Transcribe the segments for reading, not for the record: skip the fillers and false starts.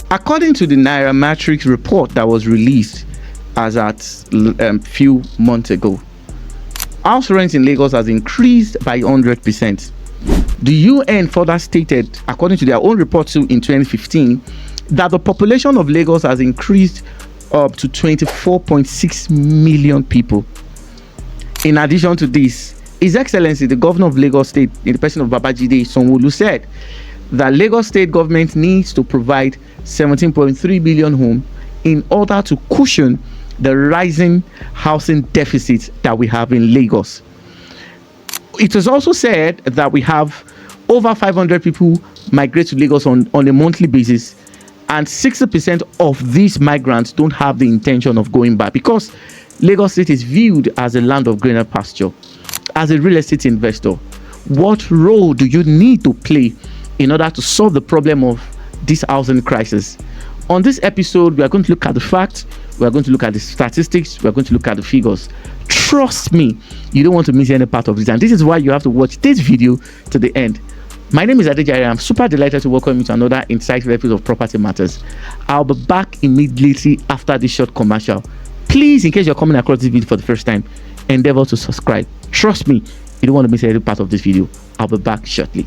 According to the Nairametrics report that was released as at few months ago, house rent in Lagos has increased by 100%. The UN further stated, according to their own report too in 2015, that the population of Lagos has increased up to 24.6 million people. In addition to this, His Excellency, the Governor of Lagos State, in the person of Babajide Sanwo-Olu, said that Lagos State government needs to provide 17.3 billion homes in order to cushion the rising housing deficit that we have in Lagos. It was also said that we have over 500 people migrate to Lagos on a monthly basis, and 60% of these migrants don't have the intention of going back because Lagos State is viewed as a land of greener pasture. As a real estate investor, what role do you need to play in order to solve the problem of this housing crisis? On this episode, we are going to look at the facts, we are going to look at the statistics, we are going to look at the figures. Trust me, you don't want to miss any part of this, and this is why you have to watch this video to the end. My name is Adejare. I'm super delighted to welcome you to another insightful episode of Property Matters. I'll be back immediately after this short commercial. Please, in case you're coming across this video for the first time, endeavor to subscribe. Trust me, you don't want to miss any part of this video. I'll be back shortly.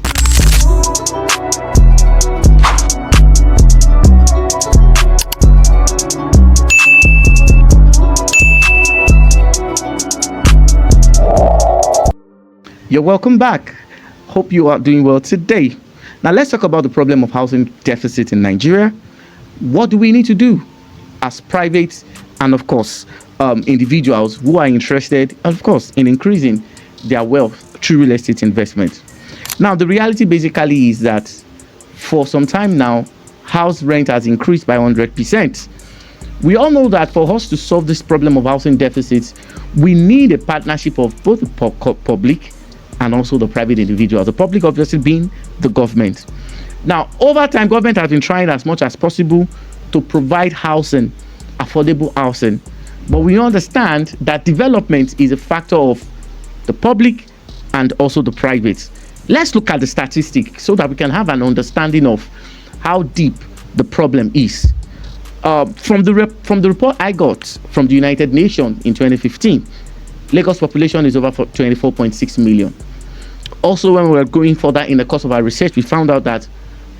You're welcome back. Hope you are doing well today. Now let's talk about the problem of housing deficit in Nigeria. What do we need to do as private and of course individuals who are interested, of course, in increasing their wealth through real estate investment? Now the reality basically is that for some time now, house rent has increased by 100%. We all know that for us to solve this problem of housing deficits, we need a partnership of both the public and also the private individuals. The public obviously being the government. Now, over time, government has been trying as much as possible to provide housing, affordable housing. But we understand that development is a factor of the public and also the private. Let's look at the statistics so that we can have an understanding of how deep the problem is. From the report I got from the United Nations in 2015, Lagos population is over 24.6 million. Also, when we were going further in the course of our research, we found out that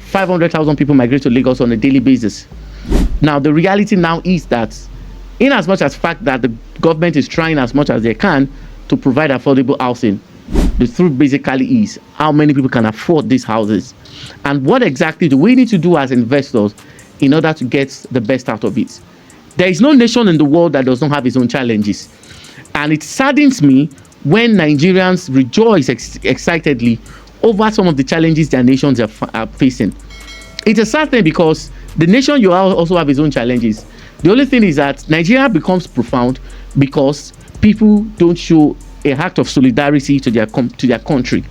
500,000 people migrate to Lagos on a daily basis. Now, the reality now is that, in as much as fact that the government is trying as much as they can to provide affordable housing, the truth basically is how many people can afford these houses, and what exactly do we need to do as investors in order to get the best out of it. There is no nation in the world that does not have its own challenges, and it saddens me when Nigerians rejoice excitedly over some of the challenges their nations are facing. It's a sad thing because the nation you also have its own challenges. The only thing is that Nigeria becomes profound because people don't show a act of solidarity to their country.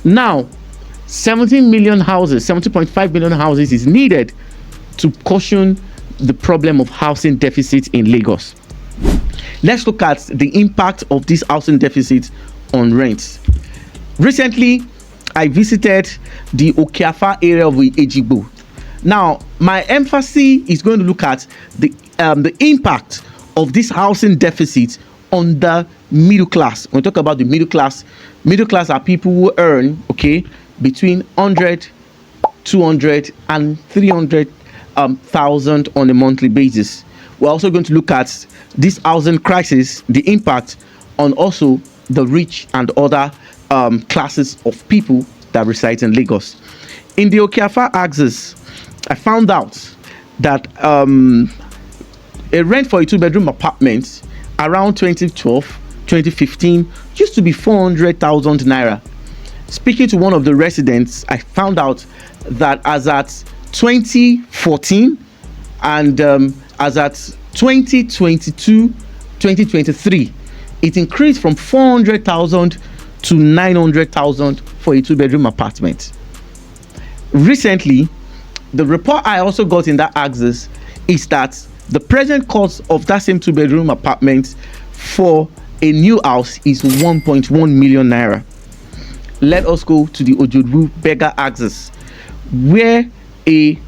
Now, 17 million houses, 70.5 million houses is needed to cushion the problem of housing deficit in Lagos. Let's look at the impact of this housing deficit on rents. Recently, I visited the Okeafa area of Ejigbo. Now, my emphasis is going to look at the impact of this housing deficit on the middle class. When we talk about the middle class are people who earn, between 100, 200 and 300,000 on a monthly basis. We're also going to look at this housing crisis, the impact on also the rich and other classes of people that reside in Lagos. In the Okeafa axis, I found out that a rent for a two-bedroom apartment around 2012, 2015 used to be 400,000 naira. Speaking to one of the residents, I found out that as at 2014 and as at 2022, 2023, it increased from 400,000 to 900,000 for a two-bedroom apartment. Recently, the report I also got in that axis is that the present cost of that same two-bedroom apartment for a new house is 1.1 million naira. Let us go to the Ojodu beggar axis, where a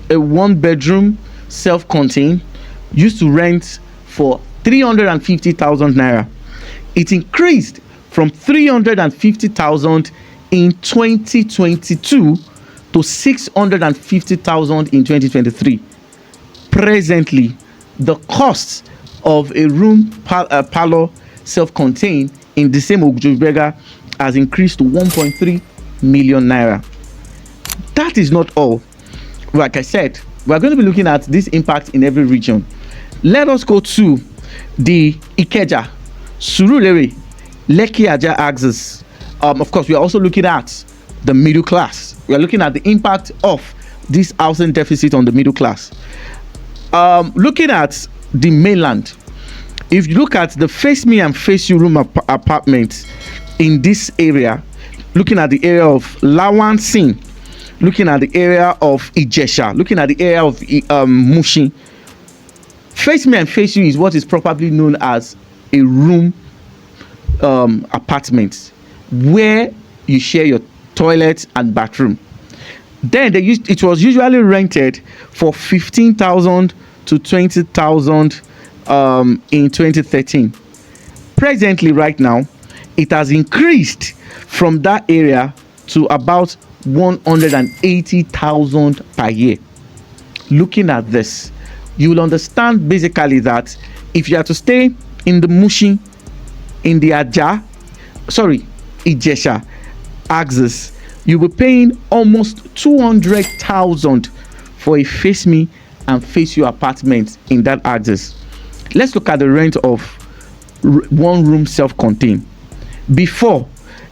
a 1-bedroom self-contained used to rent for 350,000 naira. It increased from 350,000 in 2022 to 650,000 in 2023. Presently, the cost of a room parlor self-contained in the same Ogjobega has increased to 1.3 million naira. That is not all. Like I said, we are going to be looking at this impact in every region. Let us go to the Ikeja, Surulere, Lekki Ajah axis. Of course, we are also looking at the middle class. We are looking at the impact of this housing deficit on the middle class. Looking at the mainland, if you look at the face me and face you room apartments in this area, looking at the area of Lawansin, looking at the area of Ijesha, looking at the area of Mushin, face me and face you is what is probably known as a room apartment where you share your toilet and bathroom. Then it was usually rented for 15,000 to 20,000 in 2013. Presently, right now, it has increased from that area to about 180,000 per year. Looking at this, you will understand basically that if you are to stay in the Mushin, in the Ijesha axis, you'll be paying almost 200,000 for a face me and face you apartment in that axis. Let's look at the rent of one room self-contained. Before,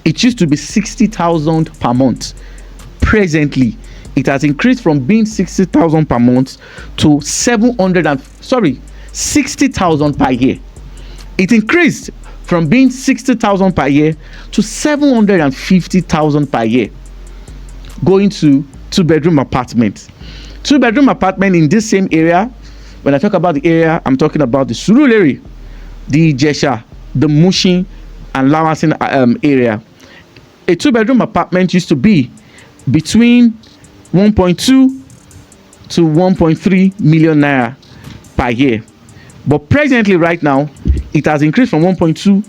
it used to be 60,000 per month. Presently, it has increased from being 60,000 per month to 60,000 per year. It increased from being 60,000 per year to 750,000 per year. Going to 2-bedroom apartment. 2-bedroom apartment in this same area. When I talk about the area, I'm talking about the Surulere, the Ijesha, the Mushin, and Lawansin area. A 2-bedroom apartment used to be between 1.2 to 1.3 million naira per year. But presently, right now, it has increased from 1.2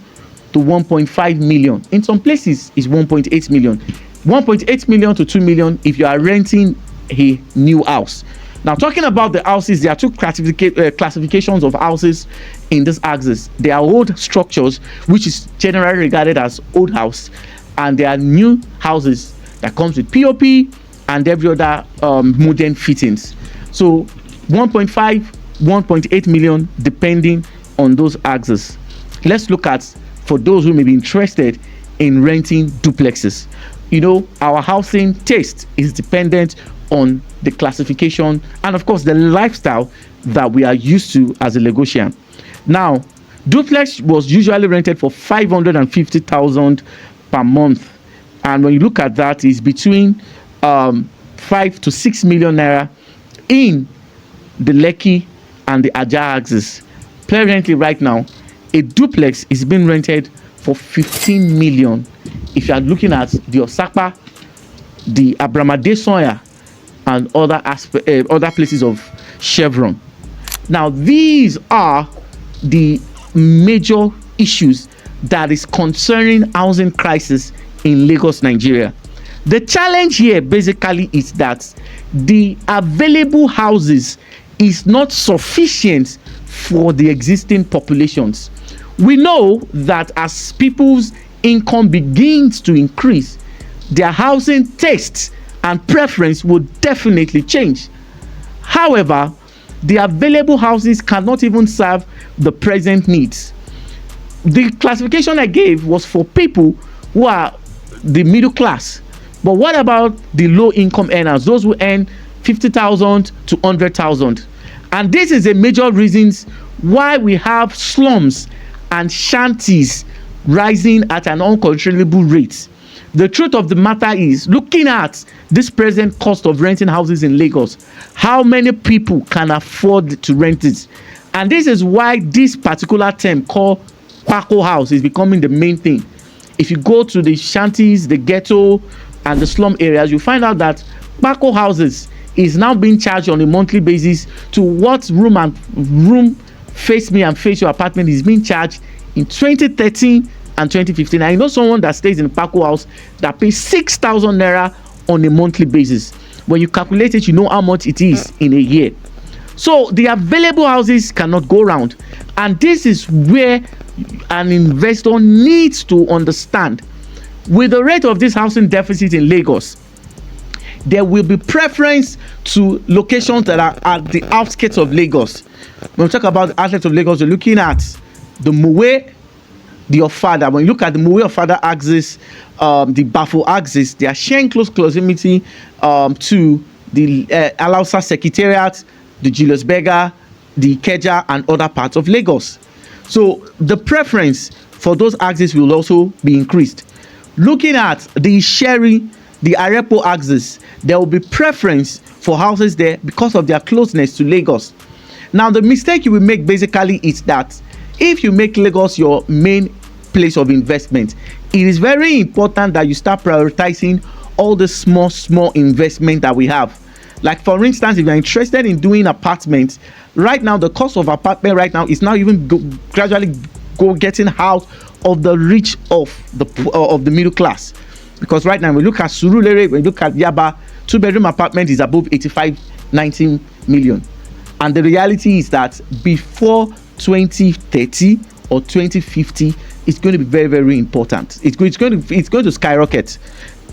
to 1.5 million. In some places, it's 1.8 million. 1.8 million to 2 million if you are renting a new house. Now, talking about the houses, there are two classifications of houses in this axis. There are old structures, which is generally regarded as old house, and there are new houses that comes with POP and every other modern fittings. So 1.5, 1.8 million depending on those axes. Let's look at, for those who may be interested in renting duplexes. You know, our housing taste is dependent on the classification and of course the lifestyle that we are used to as a Lagosian. Now, duplex was usually rented for 550,000 per month, and when you look at that, is between 5 to 6 million naira in the Lekki and the Ajah axis. Presently, right now, a duplex is being rented for 15 million. If you are looking at the Osakpa, the Abramade Soya, and other places of Chevron. Now, these are the major issues that is concerning housing crisis in Lagos, Nigeria. The challenge here basically is that the available houses is not sufficient for the existing populations. We know that as people's income begins to increase, their housing tastes and preference will definitely change. However, the available houses cannot even serve the present needs. The classification I gave was for people who are the middle class. But what about the low income earners, those who earn 50,000 to 100,000? And this is a major reason why we have slums and shanties rising at an uncontrollable rate. The truth of the matter is, looking at this present cost of renting houses in Lagos, how many people can afford to rent it? And this is why this particular term called Paco house is becoming the main thing. If you go to the shanties, the ghetto, and the slum areas, you find out that Paco houses is now being charged on a monthly basis to what room face me and face your apartment is being charged in 2013 and 2015. I know someone that stays in a Paco house that pays 6,000 naira on a monthly basis. When you calculate it, you know how much it is in a year. So the available houses cannot go round, and this is where an investor needs to understand. With the rate of this housing deficit in Lagos, there will be preference to locations that are at the outskirts of Lagos. When we talk about the outskirts of Lagos, we're looking at the Mowe, the Ofada. When you look at the Mowe Ofada axis, the Bafo axis, they are sharing close proximity to the Alausa Secretariat, the Julius Berger, the Ikeja, and other parts of Lagos. So the preference for those axes will also be increased. Looking at the Sherry, the Arepo axis, there will be preference for houses there because of their closeness to Lagos. Now, the mistake you will make basically is that if you make Lagos your main place of investment, it is very important that you start prioritizing all the small investment that we have. Like, for instance, if you're interested in doing apartments, right now the cost of apartment right now is now even gradually getting out of the reach of the middle class. Because right now, when we look at Surulere, when we look at Yaba, 2-bedroom apartment is above 85-90 million. And the reality is that before 2030 or 2050, it's going to be very, very important. It's going to skyrocket.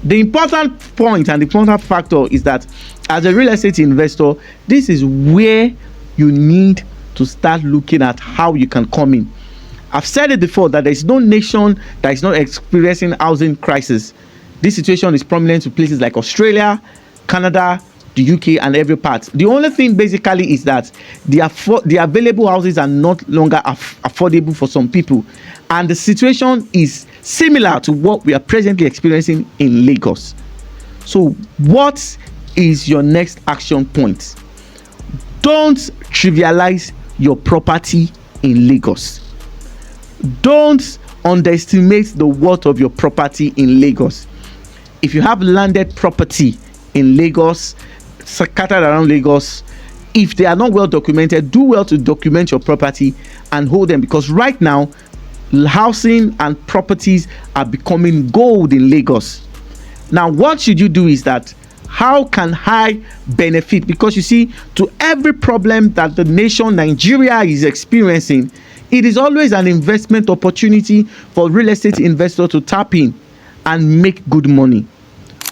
The important point and the important factor is that as a real estate investor, this is where you need to start looking at how you can come in. I've said it before that there is no nation that is not experiencing housing crisis. This situation is prominent to places like Australia, Canada, the UK, and every part. The only thing basically is that the available houses are not longer affordable for some people, and the situation is similar to what we are presently experiencing in Lagos. So what is your next action point? Don't trivialize your property in Lagos. Don't underestimate the worth of your property in Lagos. If you have landed property in Lagos, scattered around Lagos, if they are not well documented, do well to document your property and hold them, because right now housing and properties are becoming gold in Lagos. Now, what should you do is that how can I benefit? Because you see, to every problem that the nation Nigeria is experiencing, it is always an investment opportunity for real estate investors to tap in and make good money.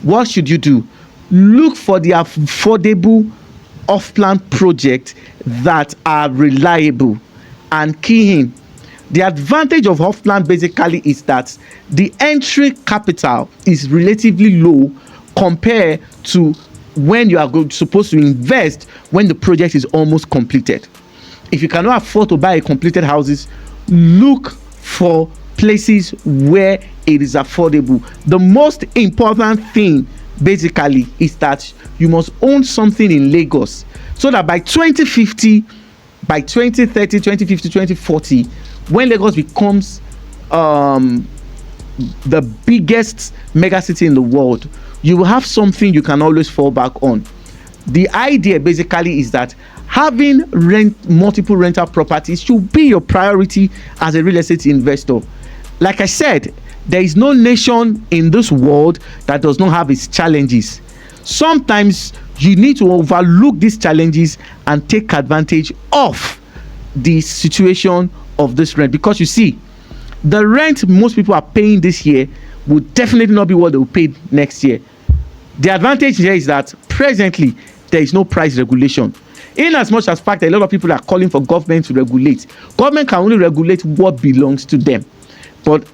What should you do? Look for the affordable off-plan projects that are reliable and key in. The advantage of off-plan basically is that the entry capital is relatively low compared to when you are supposed to invest when the project is almost completed. If you cannot afford to buy completed houses, look for places where it is affordable. The most important thing basically is that you must own something in Lagos, so that by 2050, by 2030, 2050, 2040, when Lagos becomes the biggest mega city in the world, you will have something you can always fall back on. The idea basically is that having multiple rental properties should be your priority as a real estate investor. Like I said, there is no nation in this world that does not have its challenges. Sometimes you need to overlook these challenges and take advantage of the situation of this rent, because you see, the rent most people are paying this year will definitely not be what they will pay next year. The advantage here is that presently there is no price regulation. In as much as fact a lot of people are calling for government to regulate, government can only regulate what belongs to them, but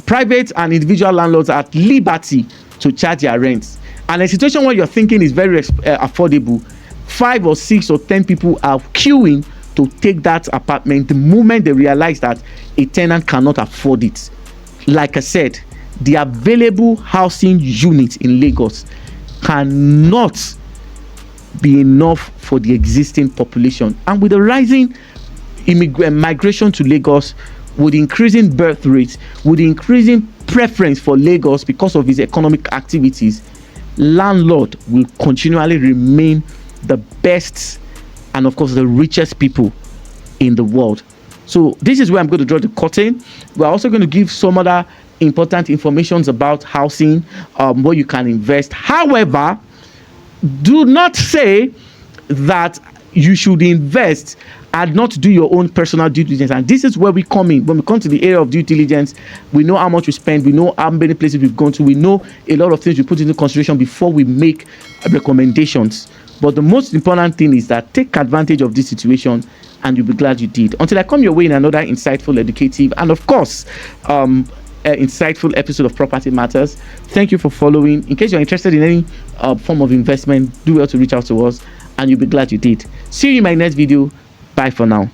private and individual landlords are at liberty to charge their rents. And a situation where you're thinking is very affordable, 5 or 6 or 10 people are queuing to take that apartment the moment they realize that a tenant cannot afford it. Like I said, the available housing units in Lagos cannot be enough for the existing population. And with the rising migration to Lagos, with increasing birth rates, with increasing preference for Lagos because of its economic activities, landlord will continually remain the best and of course the richest people in the world. So this is where I'm going to draw the curtain. We're also going to give some other important information about housing, where you can invest. However, do not say that you should invest and not do your own personal due diligence. And this is where we come in. When we come to the area of due diligence, we know how much we spend, we know how many places we've gone to, we know a lot of things we put into consideration before we make recommendations. But the most important thing is that take advantage of this situation and you'll be glad you did. Until I come your way in another insightful, educative, and of course, insightful episode of Property Matters. Thank you for following. In case you're interested in any form of investment, do well to reach out to us and you'll be glad you did. See you in my next video. Bye for now.